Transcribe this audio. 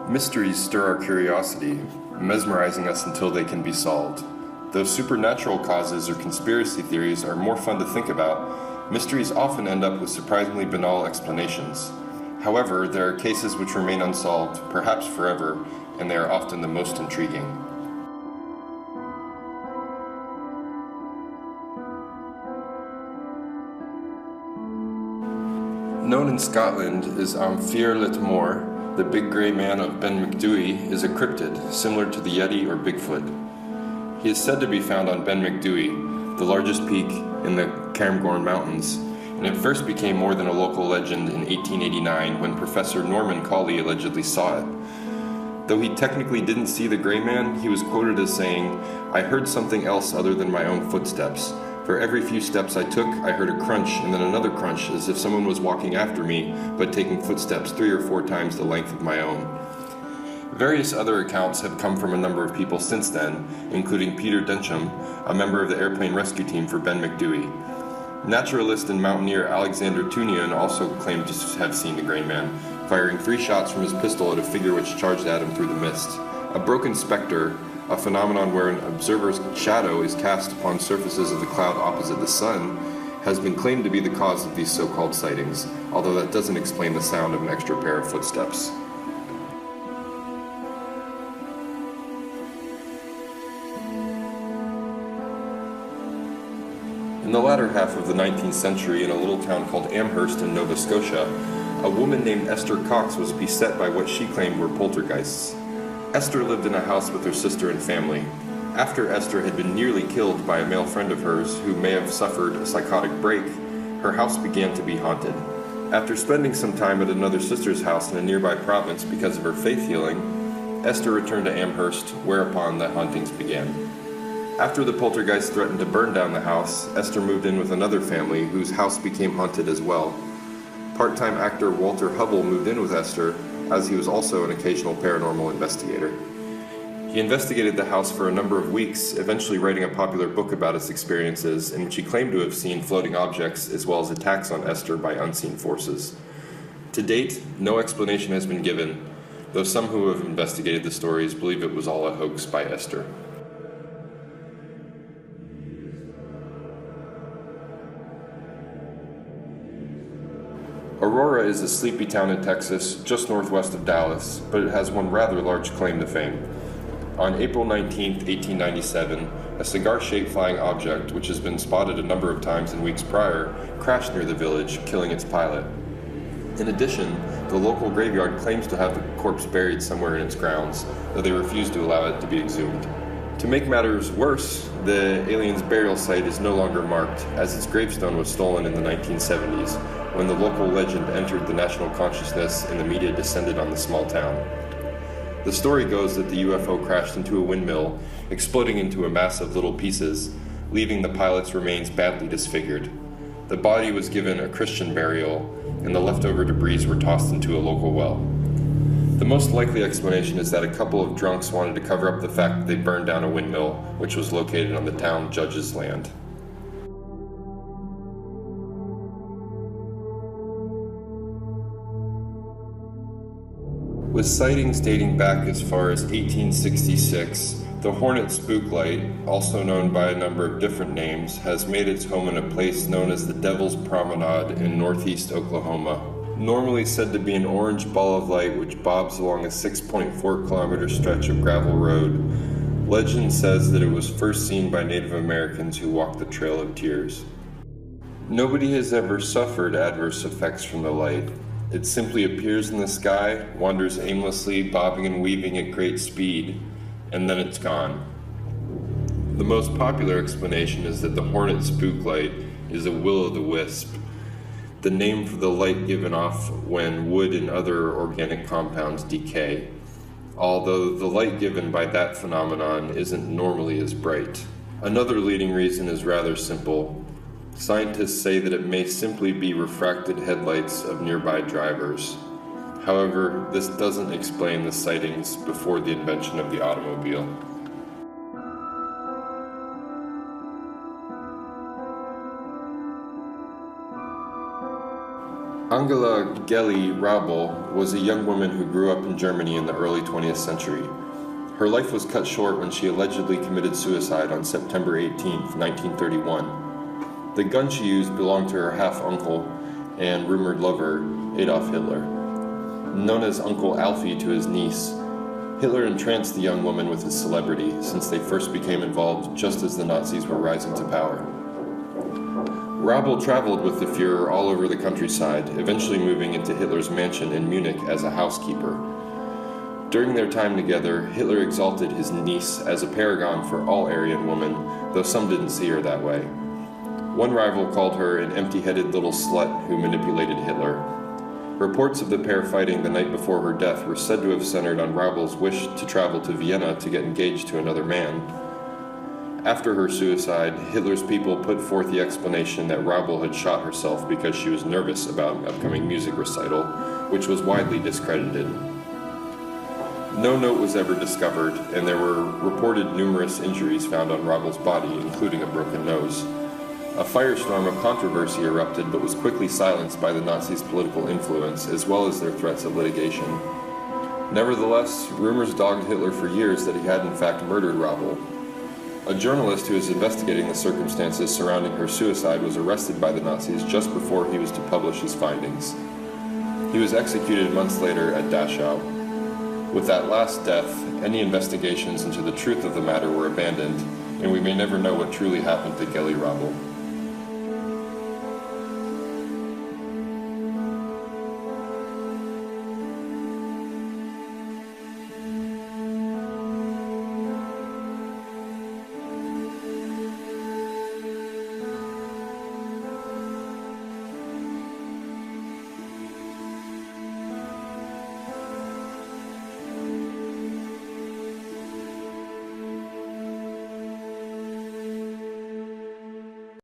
Mysteries stir our curiosity, mesmerizing us until they can be solved. Though supernatural causes or conspiracy theories are more fun to think about, mysteries often end up with surprisingly banal explanations. However, there are cases which remain unsolved, perhaps forever, and they are often the most intriguing. Known in Scotland as Amherst, the big grey man of Ben MacDhui is a cryptid, similar to the Yeti or Bigfoot. He is said to be found on Ben MacDhui, the largest peak in the Cairngorm Mountains, and it first became more than a local legend in 1889 when Professor Norman Colley allegedly saw it. Though he technically didn't see the grey man, he was quoted as saying, "I heard something else other than my own footsteps. For every few steps I took, I heard a crunch and then another crunch, as if someone was walking after me, but taking footsteps 3 or 4 times the length of my own." Various other accounts have come from a number of people since then, including Peter Densham, a member of the airplane rescue team for Ben MacDhui. Naturalist and mountaineer Alexander Tunian also claimed to have seen the grey man, firing 3 shots from his pistol at a figure which charged at him through the mist. A broken spectre, a phenomenon where an observer's shadow is cast upon surfaces of the cloud opposite the sun, has been claimed to be the cause of these so-called sightings, although that doesn't explain the sound of an extra pair of footsteps. In the latter half of the 19th century, in a little town called Amherst in Nova Scotia, a woman named Esther Cox was beset by what she claimed were poltergeists. Esther lived in a house with her sister and family. After Esther had been nearly killed by a male friend of hers who may have suffered a psychotic break, her house began to be haunted. After spending some time at another sister's house in a nearby province because of her faith healing, Esther returned to Amherst, whereupon the hauntings began. After the poltergeist threatened to burn down the house, Esther moved in with another family whose house became haunted as well. Part-time actor Walter Hubble moved in with Esther, as he was also an occasional paranormal investigator. He investigated the house for a number of weeks, eventually writing a popular book about its experiences, in which he claimed to have seen floating objects as well as attacks on Esther by unseen forces. To date, no explanation has been given, though some who have investigated the stories believe it was all a hoax by Esther. Aurora is a sleepy town in Texas, just northwest of Dallas, but it has one rather large claim to fame. On April 19, 1897, a cigar-shaped flying object, which has been spotted a number of times in weeks prior, crashed near the village, killing its pilot. In addition, the local graveyard claims to have the corpse buried somewhere in its grounds, though they refuse to allow it to be exhumed. To make matters worse, the alien's burial site is no longer marked, as its gravestone was stolen in the 1970s, when the local legend entered the national consciousness and the media descended on the small town. The story goes that the UFO crashed into a windmill, exploding into a mass of little pieces, leaving the pilot's remains badly disfigured. The body was given a Christian burial, and the leftover debris were tossed into a local well. The most likely explanation is that a couple of drunks wanted to cover up the fact that they burned down a windmill, which was located on the town judge's land. With sightings dating back as far as 1866, the Hornet Spook Light, also known by a number of different names, has made its home in a place known as the Devil's Promenade in northeast Oklahoma. Normally said to be an orange ball of light which bobs along a 6.4-kilometer stretch of gravel road, legend says that it was first seen by Native Americans who walked the Trail of Tears. Nobody has ever suffered adverse effects from the light. It simply appears in the sky, wanders aimlessly, bobbing and weaving at great speed, and then it's gone. The most popular explanation is that the Hornet Spook Light is a will-o'-the-wisp, the name for the light given off when wood and other organic compounds decay, although the light given by that phenomenon isn't normally as bright. Another leading reason is rather simple. Scientists say that it may simply be refracted headlights of nearby drivers. However, this doesn't explain the sightings before the invention of the automobile. Angela Geli Raubal was a young woman who grew up in Germany in the early 20th century. Her life was cut short when she allegedly committed suicide on September 18, 1931. The gun she used belonged to her half-uncle and rumored lover, Adolf Hitler. Known as Uncle Alfie to his niece, Hitler entranced the young woman with his celebrity since they first became involved just as the Nazis were rising to power. Raubal traveled with the Führer all over the countryside, eventually moving into Hitler's mansion in Munich as a housekeeper. During their time together, Hitler exalted his niece as a paragon for all Aryan women, though some didn't see her that way. One rival called her an empty-headed little slut who manipulated Hitler. Reports of the pair fighting the night before her death were said to have centered on Raubal's wish to travel to Vienna to get engaged to another man. After her suicide, Hitler's people put forth the explanation that Raubal had shot herself because she was nervous about an upcoming music recital, which was widely discredited. No note was ever discovered, and there were reported numerous injuries found on Raubal's body, including a broken nose. A firestorm of controversy erupted but was quickly silenced by the Nazis' political influence, as well as their threats of litigation. Nevertheless, rumors dogged Hitler for years that he had in fact murdered Raubal. A journalist who was investigating the circumstances surrounding her suicide was arrested by the Nazis just before he was to publish his findings. He was executed months later at Dachau. With that last death, any investigations into the truth of the matter were abandoned, and we may never know what truly happened to Geli Raubal.